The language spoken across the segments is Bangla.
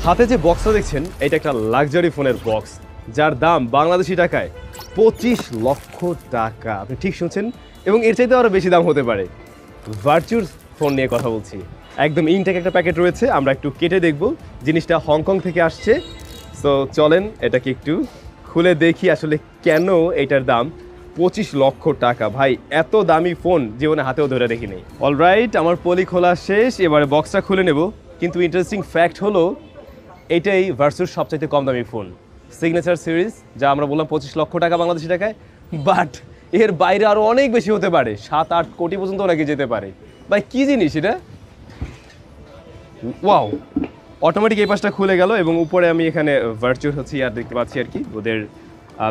হাতে যে বক্সটা দেখছেন এটা একটা লাক্সারি ফোনের বক্স, যার দাম বাংলাদেশি টাকায় 25 লক্ষ টাকা। আপনি ঠিক শুনছেন, এবং এর চাইতে আরও বেশি দাম হতে পারে। ভার্চুর ফোন নিয়ে কথা বলছি। একদম ইনটেক একটা প্যাকেট রয়েছে, আমরা একটু কেটে দেখব। জিনিসটা হংকং থেকে আসছে। সো চলেন এটাকে একটু খুলে দেখি আসলে কেন এটার দাম 25 লক্ষ টাকা। ভাই, এত দামি ফোন জীবনে হাতেও ধরে দেখি নেই। অলরাইট, আমার পলি খোলা শেষ, এবারে বক্সটা খুলে নেব। কিন্তু ইন্টারেস্টিং ফ্যাক্ট হলো এটাই ভার্চুর সবচাইতে কম দামি ফোন, সিগনেচার সিরিজ, যা আমরা বললাম 25 লক্ষ টাকা বাংলাদেশি টাকায়। বাট এর বাইরে আরও অনেক বেশি হতে পারে, 7-8 কোটি পর্যন্ত নাকি যেতে পারে। ভাই কী জিনিস এটা! ওয়াও, অটোমেটিক এই পাশটা খুলে গেল এবং উপরে আমি এখানে ভার্চুর হচ্ছে আর দেখতে পাচ্ছি আর কি, ওদের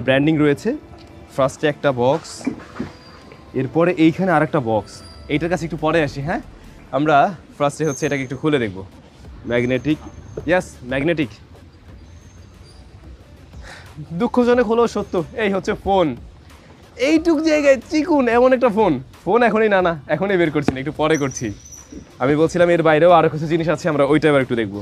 ব্র্যান্ডিং রয়েছে। ফার্স্টে একটা বক্স, এরপরে এইখানে আরেকটা বক্স। এইটার কাছে একটু পরে আসি। হ্যাঁ, আমরা ফার্স্টে হচ্ছে এটাকে একটু খুলে দেখব। ম্যাগনেটিক, ইয়াস ম্যাগনেটিক। দুঃখজনক হলেও সত্য, এই হচ্ছে ফোন। এইটুক জায়গায় চিকুন এমন একটা ফোন এখনই না এখনই বের করছি না, একটু পরে করছি। আমি বলছিলাম এর বাইরেও আরও কিছু জিনিস আছে, আমরা ওইটা এবার একটু দেখব।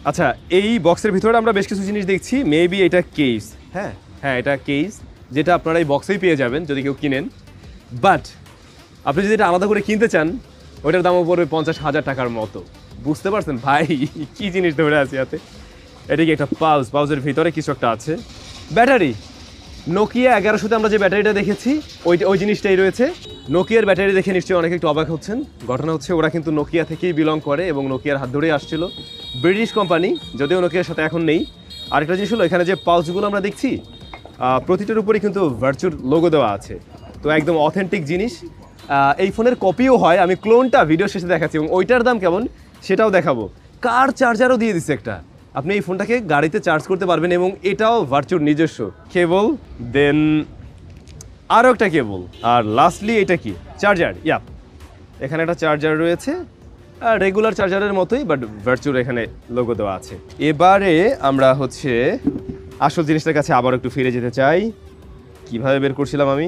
আচ্ছা, এই বক্সের ভিতরে আমরা বেশ কিছু জিনিস দেখছি। মেবি এটা কেস। হ্যাঁ, এটা কেস, যেটা আপনারা এই বক্সেই পেয়ে যাবেন যদি কেউ কিনেন। বাট আপনি যদি এটা আলাদা করে কিনতে চান, ওইটার দামও পড়বে 50,000 টাকার মতো। বুঝতে পারছেন ভাই কি জিনিস ধরে আছে হাতে? এটা কি একটা পাউজের ভিতরে কিছু একটা আছে। ব্যাটারি, নোকিয়া 1100-তে আমরা যে ব্যাটারিটা দেখেছি ওই জিনিসটাই রয়েছে। নোকিয়ার ব্যাটারি দেখে নিশ্চয়ই অনেকে একটু অবাক হচ্ছেন। ঘটনা হচ্ছে ওরা কিন্তু নোকিয়া থেকেই বিলং করে এবং নোকিয়ার হাত ধরেই আসছিল। ব্রিটিশ কোম্পানি, যদিও নোকিয়ার সাথে এখন নেই। আরেকটা জিনিস হলো, এখানে যে পাউচগুলো আমরা দেখছি প্রতিটার উপরেই কিন্তু ভার্চুর লোগো দেওয়া আছে। তো একদম অথেন্টিক জিনিস। এই ফোনের কপিও হয়, আমি ক্লোনটা ভিডিও শেষে দেখাচ্ছি এবং ওইটার দাম কেমন সেটাও দেখাবো। কার চার্জারও দিয়ে দিচ্ছে একটা, আপনি এই ফোনটাকে গাড়িতে চার্জ করতে পারবেন এবং এটাও ভার্চুর নিজস্ব। কেবল, দেন আরও একটা কেবল, আর লাস্টলি এটা কি চার্জার। এখানে একটা চার্জার রয়েছে, রেগুলার চার্জারের মতোই, বাট ভার্চুর এখানে লোগো দেওয়া আছে। এবারে আমরা হচ্ছে আসল জিনিসটার কাছে আবার একটু ফিরে যেতে চাই। কিভাবে বের করছিলাম আমি?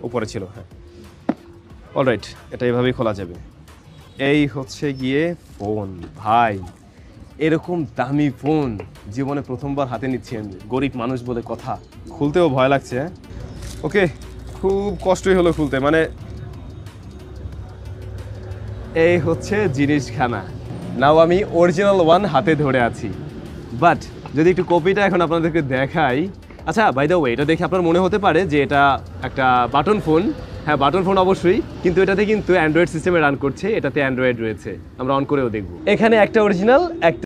উপরে ছিল। হ্যাঁ, অলরাইট, এটা এভাবেই খোলা যাবে। এই হচ্ছে গিয়ে ফোন। ভাই, এরকম দামি ফোন জীবনে প্রথমবার হাতে নিচ্ছি আমি, গরিব মানুষ বলে কথা। খুলতেও ভয় লাগছে। ওকে, খুব কষ্টই হলো খুলতে। মানে এই হচ্ছে জিনিসখানা। নাও আমি অরিজিনাল ওয়ান হাতে ধরে আছি, বাট যদি একটু কপিটা এখন আপনাদেরকে দেখাই। আচ্ছা, বাই দ্য ওয়ে, এটা দেখে আপনার মনে হতে পারে যে এটা একটা বাটন ফোন। হ্যাঁ, বাটন ফোন অবশ্যই, কিন্তু এটাতে কিন্তু অ্যান্ড্রয়েড সিস্টেমে রান করছে। এটাতে অ্যান্ড্রয়েড রয়েছে, আমরা অন করেও দেখব। এখানে একটা অরিজিনাল, একটা